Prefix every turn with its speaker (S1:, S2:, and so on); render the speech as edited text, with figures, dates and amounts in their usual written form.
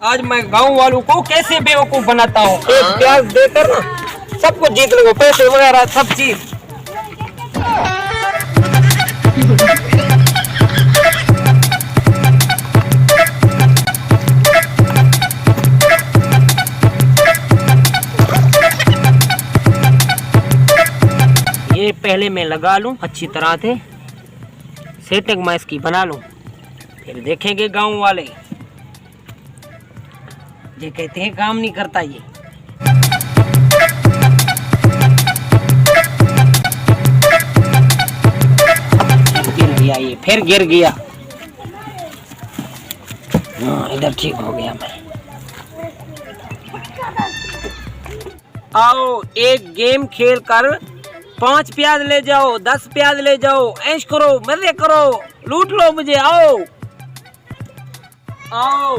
S1: आज मैं गांव वालों को कैसे बेवकूफ बनाता हूँ। एक प्याज देकर ना सबको जीत लो, पैसे वगैरह सब चीज। ये पहले मैं लगा लूं अच्छी तरह से, सेटिंग मैं इसकी बना लूं, फिर देखेंगे गांव वाले। ये कहते हैं काम नहीं करता ये। गिर गया ये, फिर गिर गया। हाँ इधर ठीक हो गया मैं। आओ एक गेम खेल कर 5 प्याज ले जाओ, 10 प्याज ले जाओ, ऐश करो, मजे करो, लूट लो मुझे। आओ आओ।